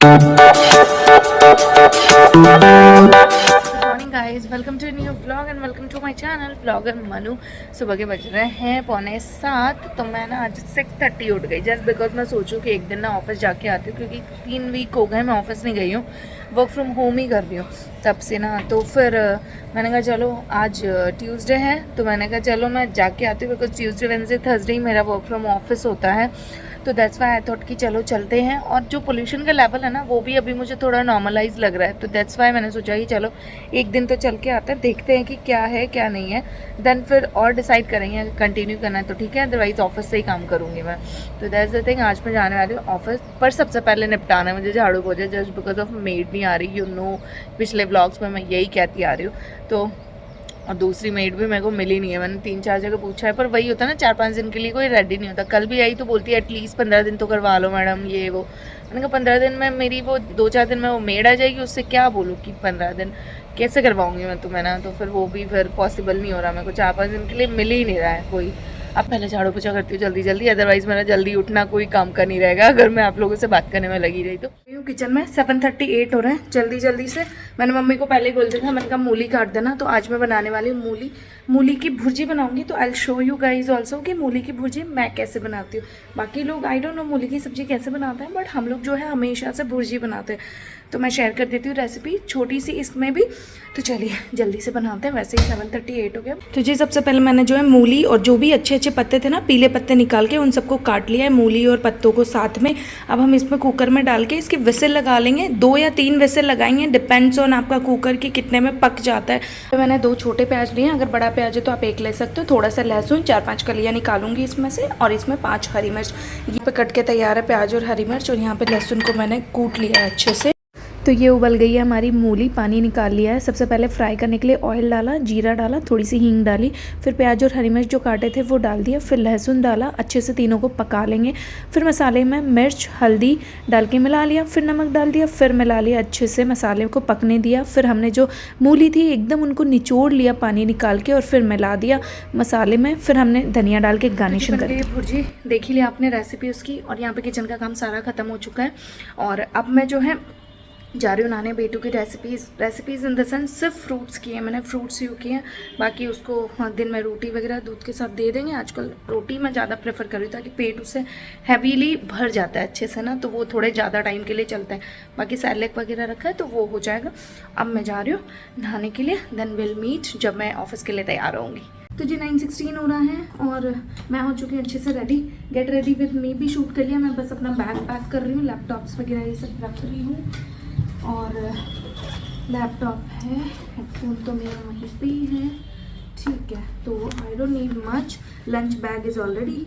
Morning guys, welcome to new vlog and welcome to my channel vlogger Manu. सुबह के बज रहे हैं 6:45। तो मैं ना आज 6:30 उठ गई जस्ट बिकॉज मैं सोचूं कि एक दिन ना ऑफिस जाके आती हूँ, क्योंकि 3 वीक हो गए मैं ऑफिस नहीं गई हूँ, वर्क फ्रॉम होम ही कर रही हूँ तब से ना। तो फिर मैंने कहा चलो आज ट्यूसडे है, तो मैंने कहा चलो मैं जाके आती हूँ, बिकॉज ट्यूसडे वेडनेसडे थर्सडे ही मेरा वर्क फ्रॉम ऑफिस होता है। तो दैट्स वाई आई थॉट कि चलो चलते हैं। और जो पोल्यूशन का लेवल है ना वो भी अभी मुझे थोड़ा नॉर्मलाइज लग रहा है, तो दैट्स वाई मैंने सोचा कि चलो एक दिन तो चल के आते हैं, देखते हैं कि क्या है क्या नहीं है, देन फिर और डिसाइड करेंगे। कंटिन्यू करना है तो ठीक है, अदरवाइज ऑफिस से ही काम करूँगी मैं। तो दैट्स द थिंग, आज मैं जाने वाली हूँ ऑफिस। पर सबसे पहले निपटाना है मुझे झाड़ू पोछा, जस्ट बिकॉज ऑफ मेड नहीं आ रही, यू नो पिछले व्लॉग्स में मैं यही कहती आ रही हूँ। तो और दूसरी मेड भी मेरे को मिली नहीं है, मैंने 3-4 जगह पूछा है, पर वही होता है ना 4-5 दिन के लिए कोई रेडी नहीं होता। कल भी आई तो बोलती है एटलीस्ट 15 दिन तो करवा लो मैडम, ये वो। मैंने कहा 15 दिन में मेरी वो 2-4 दिन में वो मेड आ जाएगी, उससे क्या बोलूँ कि 15 दिन कैसे करवाऊँगी मैं तुम्हें ना। तो फिर वो भी फिर पॉसिबल नहीं हो रहा, मेरे को 4-5 दिन के लिए मिल ही नहीं रहा है कोई। अब पहले झाड़ू पोछा करती हूँ जल्दी जल्दी, अदरवाइज मेरा जल्दी उठना कोई काम का नहीं रहेगा अगर मैं आप लोगों से बात करने में लगी रही तो। किचन में 7:38 हो रहे हैं, जल्दी जल्दी से मैंने मम्मी को पहले बोल दिया था, मैंने कहा मूली काट देना। तो आज मैं बनाने वाली हूँ मूली की भुर्जी बनाऊंगी। तो I will show you guys also कि मूली की भुर्जी मैं कैसे बनाती हूँ। बाकी लोग आई डोंट नो मूली की सब्जी कैसे बनाते हैं, बट हम लोग जो है हमेशा से भुर्जी बनाते हैं। तो मैं शेयर कर देती हूँ रेसिपी छोटी सी इसमें भी। तो चलिए जल्दी से बनाते हैं, वैसे ही 7:38 हो गया। तो जी सबसे पहले मैंने जो है मूली और जो भी अच्छे अच्छे पत्ते थे ना, पीले पत्ते निकाल के उन सबको काट लिया है, मूली और पत्तों को साथ में। अब हम इसमें कुकर में डाल के इसकी विसिल लगा लेंगे, 2 या 3 विसिल लगाएंगे, डिपेंड्स ऑन आपका कुकर की कितने में पक जाता है। तो मैंने 2 छोटे प्याज लिए हैं, अगर बड़ा प्याज है तो आप 1 ले सकते हो। थोड़ा सा लहसुन, 4-5 कलियाँ निकालूंगी इसमें से, और इसमें 5 हरी मिर्च ये पे कट के तैयार है, प्याज और हरी मिर्च। और यहाँ पे लहसुन को मैंने कूट लिया है अच्छे से। तो ये उबल गई है हमारी मूली, पानी निकाल लिया है। सबसे पहले फ्राई करने के लिए ऑयल डाला, जीरा डाला, थोड़ी सी हींग डाली, फिर प्याज और हरी मिर्च जो काटे थे वो डाल दिया, फिर लहसुन डाला, अच्छे से तीनों को पका लेंगे। फिर मसाले में मिर्च हल्दी डाल के मिला लिया, फिर नमक डाल दिया, फिर मिला लिया, अच्छे से मसाले को पकने दिया। फिर हमने जो मूली थी एकदम उनको निचोड़ लिया पानी निकाल के, और फिर मिला दिया मसाले में। फिर हमने धनिया डाल के गार्निशिंग कर दी। भुर्जी देख ही लिया आपने रेसिपी उसकी, और यहाँ पे किचन का काम सारा खत्म हो चुका है। और अब मैं जो है जा रही हूँ नाने बेटू की रेसिपीज़ इन द सेंस सिर्फ फ्रूट्स की है, मैंने फ्रूट्स यू किए हैं। बाकी उसको दिन में रोटी वगैरह दूध के साथ दे देंगे। आजकल रोटी मैं ज़्यादा प्रेफर कर रही हूँ, ताकि पेट उससे हैवीली भर जाता है अच्छे से ना, तो वो थोड़े ज़्यादा टाइम के लिए चलता है। बाकी सैलेड वगैरह रखा है तो वो हो जाएगा। अब मैं जा रही हूँ नहाने के लिए, देन विल मीट जब मैं ऑफिस के लिए तैयार होंगी। तो जी 9:16 हो रहा है और मैं हो चुकी हूँ अच्छे से ready. Get ready with me भी शूट कर लिया, मैं बस अपना बैग पैक कर रही हूँ, लैपटॉप्स वगैरह ये सब रख रही हूँ। और लैपटॉप है, हेडफोन तो मेरा वहीं पे ही है, ठीक है। तो I don't need much. Lunch bag is already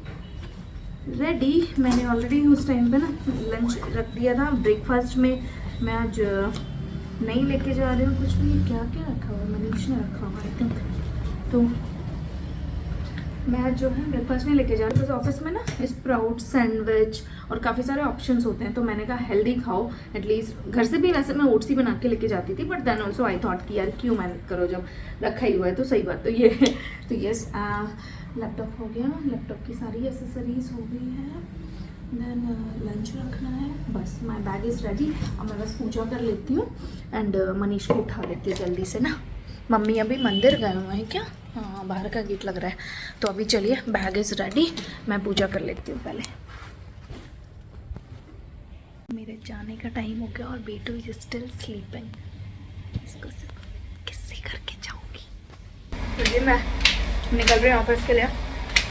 ready, मैंने ऑलरेडी उस टाइम पे ना लंच रख दिया था। ब्रेकफास्ट में मैं आज नहीं लेके जा रही हूँ कुछ भी। क्या क्या रखा हुआ है, मनीष ने रखा हुआ आई थिंक। तो मैं जो है ब्रेकफास्ट नहीं लेके जा रही, बिकॉज ऑफिस में ना स्प्राउट सैंडविच और काफ़ी सारे ऑप्शंस होते हैं। तो मैंने कहा हेल्दी खाओ एटलीस्ट। घर से भी वैसे मैं ओट्स ही बना के लेके जाती थी, but then also I thought कि यार क्यों मेहनत करो जब रखा ही हुआ है तो सही बात। तो ये तो यस, लैपटॉप हो गया, लैपटॉप की सारी एसेसरीज हो गई है, देन लंच रखना है, बस माई बैग इज़ रेडी। अब मैं बस पूजा कर लेती हूँ एंड मनीष को उठा लेती हूँ जल्दी से ना। मम्मी अभी मंदिर गए हुए हैं क्या? हाँ, बाहर का गेट लग रहा है। तो अभी चलिए बैग इज़ रेडी, मैं पूजा कर लेती हूँ पहले। मेरे जाने का टाइम हो गया और बेटू इज स्टिल स्लीपिंग। इसको किससे करके जाऊँगी। तो जी मैं निकल रही हूँ ऑफिस के लिए,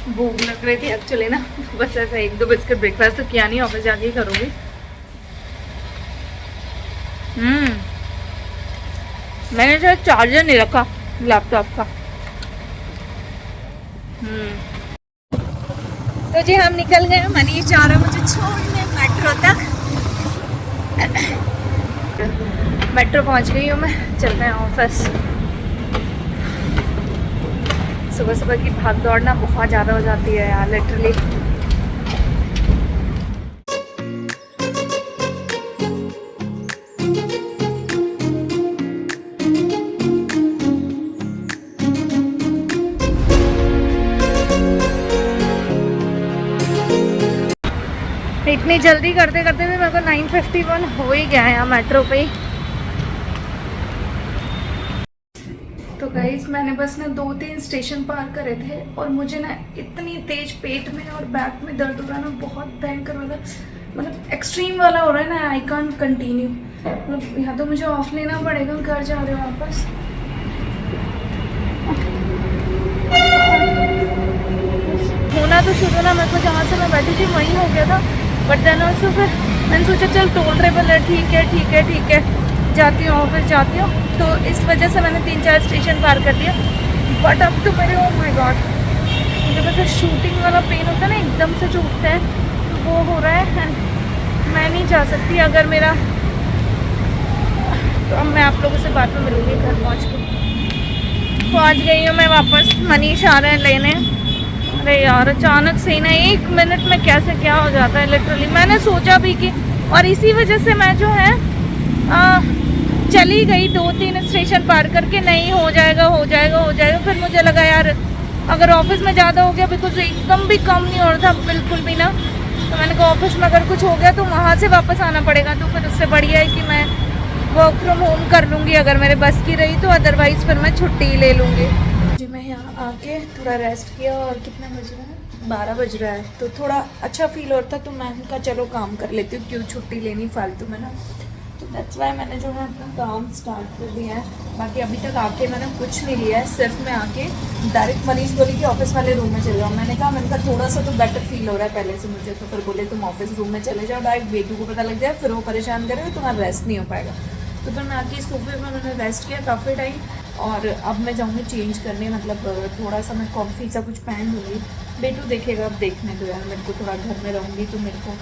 भूख लग रही थी एक्चुअली ना, बस ऐसा 1-2 बिस्किट ब्रेकफास्ट तो किया नहीं, ऑफिस जाके ही करूँगी। मैंने शायद चार्जर नहीं रखा लैपटॉप का। तो जी हम निकल गए, मनीष जा रहा है मुझे छोड़ने मेट्रो तक। मेट्रो पहुंच गई हूँ मैं, चल रहे हैं ऑफिस। सुबह सुबह की भाग दौड़ना बहुत ज़्यादा हो जाती है यार, लिटरली। इतनी जल्दी करते करते भी मेरे को 9:51 हो ही गया है यहाँ मेट्रो पे ही। तो गाइस मैंने बस ना 2-3 स्टेशन पार करे थे और मुझे ना इतनी तेज पेट में और बैक में दर्द हो रहा है ना, बहुत भयंकर वाला, मतलब एक्सट्रीम वाला हो रहा है ना। आई कांट कंटिन्यू, मतलब या तो मुझे ऑफ लेना पड़ेगा, घर जा रहे हो वापस। होना तो शुरू ना मेरे को जहाँ से मैं बैठी थी वहीं हो गया था, बट देन ऑल्सो फिर मैंने सोचा चल टोल ट्रेवल है, ठीक है ठीक है ठीक है, जाती हूँ ऑफिस जाती हूँ। तो इस वजह से मैंने 3-4 स्टेशन पार कर दिया। बट अब तो मेरे ओ माय गॉड, मुझे बस शूटिंग वाला पेन होता है ना एकदम से जो उठता है, तो वो हो रहा है एंड मैं नहीं जा सकती अगर मेरा। तो अब मैं आप लोगों से बाद में मिलूँगी घर पहुँच गई हूँ मैं वापस। मनीष आ रहे हैं लेने। अरे यार अचानक से ही ना 1 मिनट में कैसे क्या हो जाता है लिटरली। मैंने सोचा भी कि, और इसी वजह से मैं जो है चली गई 2-3 स्टेशन पार करके, नहीं हो जाएगा हो जाएगा हो जाएगा। फिर मुझे लगा यार अगर ऑफिस में ज़्यादा हो गया, बिकॉज एकदम भी कम नहीं हो रहा था बिल्कुल भी ना, तो मैंने कहा ऑफिस में अगर कुछ हो गया तो वहाँ से वापस आना पड़ेगा, तो फिर उससे बढ़िया है कि मैं वर्क फ्रॉम होम कर लूँगी अगर मेरे बस की रही तो, अदरवाइज़ फिर मैं छुट्टी ले लूँगी जी। मैं यहाँ आके थोड़ा रेस्ट किया और कितना बज रहा है, 12 बज रहा है, तो थोड़ा अच्छा फील हो रहा था, तो मैंने कहा चलो काम कर लेती हूँ, क्यों छुट्टी लेनी फालतू में ना। तो दैट्स वाई मैंने जो है अपना काम स्टार्ट कर दिया है। बाकी अभी तक आके मैंने कुछ नहीं लिया है, सिर्फ मैं आके डायरेक्ट मनीष बोली कि ऑफिस वाले रूम में चले जाओ। मैंने कहा थोड़ा सा तो बेटर फील हो रहा है पहले से मुझे, तो फिर बोले तुम ऑफिस रूम में चले जाओ, डायरेक्ट बेटू को पता लग जाए फिर वो परेशान करेगा, तुम्हारा रेस्ट नहीं हो पाएगा। तो फिर मैं आके सोफे में मैंने रेस्ट किया काफ़ी टाइम, और अब मैं जाऊँगी चेंज करने, मतलब थोड़ा सा मैं कॉम्फी सा कुछ पहन लूँगी। बेटू देखेगा, अब देखने दो यार, मेरे को थोड़ा घर में रहूँगी तो मेरे को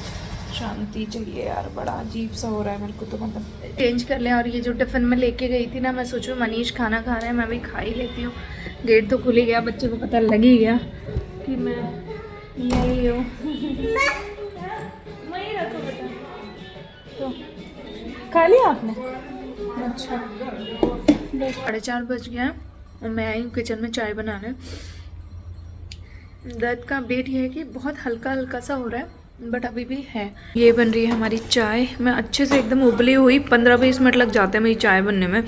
शांति चाहिए यार, बड़ा अजीब सा हो रहा है मेरे को, तो मतलब चेंज कर लें। और ये जो टिफ़िन में लेके गई थी ना, मैं सोचूं मनीष खाना खा रहे हैं, मैं भी खा ही लेती हूँ। गेट तो खुल ही गया, बच्चे को पता लग ही गया कि मैं यही हूँ। वहीं रखो बेटा, तो खा लिया आपने? अच्छा, 4:30 बज गया और मैं आई हूँ किचन में चाय बनाने। दर्द का अपडेट ये है कि बहुत हल्का हल्का सा हो रहा है, बट अभी भी है। ये बन रही है हमारी चाय। मैं अच्छे से एकदम उबली हुई, 15-20 मिनट लग जाते हैं मेरी चाय बनने में।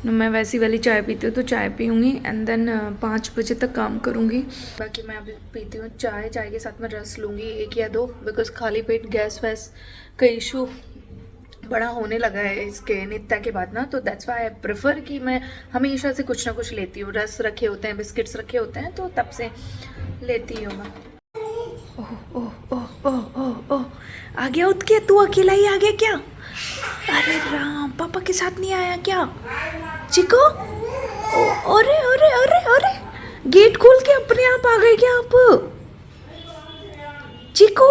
मैं वैसी वाली चाय पीती हूँ, तो चाय पीऊँगी एंड देन 5 बजे तक काम करूँगी। बाकी मैं अभी पीती हूँ चाय, चाय के साथ मैं रस लूँगी 1 या 2, बिकॉज खाली पेट गैस वैस का इशू बड़ा होने लगा है इसके नित्या के बाद ना, तो दैट्स वाई आई प्रेफर कि मैं हमेशा से कुछ ना कुछ लेती हूँ। रस रखे होते हैं, बिस्किट्स रखे होते हैं, तो तब से लेती हूँ मैं। ओह ओह ओह ओह ओह ओह, आ गया उठ के, तू अकेला ही आ गया क्या? अरे राम, पापा के साथ नहीं आया क्या चिको? अरे अरे अरे अरे, गेट खोल के अपने आप आ गए क्या आप चिको?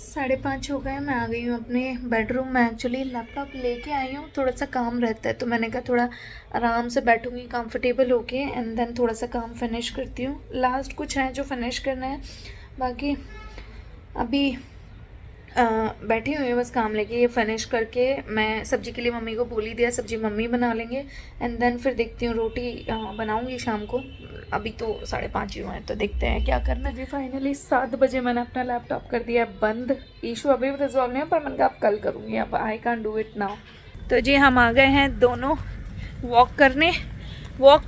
5:30 हो गए, मैं आ गई हूँ अपने बेडरूम में। एक्चुअली लैपटॉप लेके आई हूँ, थोड़ा सा काम रहता है, तो मैंने कहा थोड़ा आराम से बैठूँगी कंफर्टेबल होके एंड देन थोड़ा सा काम फिनिश करती हूँ। लास्ट कुछ है जो फिनिश करना है, बाकी अभी बैठी हुई हूँ बस काम लेके। ये फिनिश करके मैं सब्जी के लिए मम्मी को बोल ही दिया, सब्जी मम्मी बना लेंगे एंड देन फिर देखती हूँ रोटी बनाऊँगी शाम को। अभी तो 5:30 ही हुए हैं, तो देखते हैं क्या करना जी। फाइनली 7 बजे मैंने अपना लैपटॉप कर दिया बंद। इशू अभी भी रिजॉल्व नहीं है, पर मैंने कहा अब कल करूँगी, अब I can do it now. तो जी हम आ गए हैं दोनों वॉक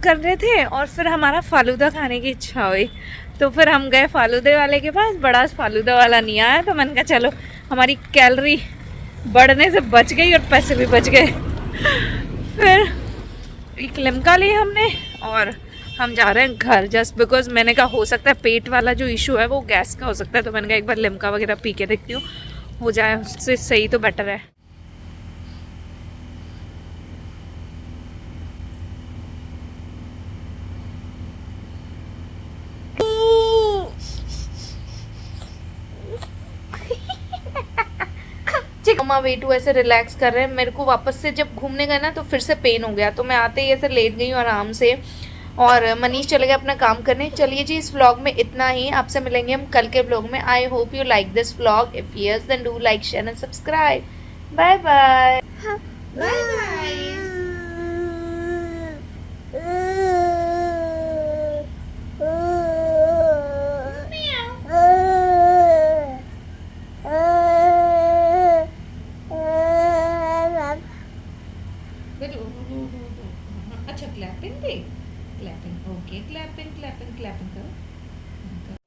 कर रहे थे और फिर हमारा फालूदा खाने की इच्छा हुई, तो फिर हम गए फालूदे वाले के पास। बड़ा फालूदा वाला नहीं आया, तो मैंने कहा चलो हमारी कैलोरी बढ़ने से बच गई और पैसे भी बच गए। फिर एक लिम्का ली हमने और हम जा रहे हैं घर, जस्ट बिकॉज मैंने कहा हो सकता है पेट वाला जो इशू है वो गैस का हो सकता है, तो मैंने कहा एक बार लिम्का वगैरह पी के देखती हूँ, हो जाए उससे सही तो बेटर है। मम्मा वेटू ऐसे रिलैक्स कर रहे हैं। मेरे को वापस से जब घूमने गए ना तो फिर से पेन हो गया, तो मैं आते ही ऐसे लेट गई हूँ आराम से, और मनीष चले गए अपना काम करने। चलिए जी इस व्लॉग में इतना ही, आपसे मिलेंगे हम कल के व्लॉग में। I hope you like this vlog, if yes then do like share and subscribe. Bye bye bye bye. अच्छा क्लैपिंग भी, clapping, okay, clapping clapping clapping करो,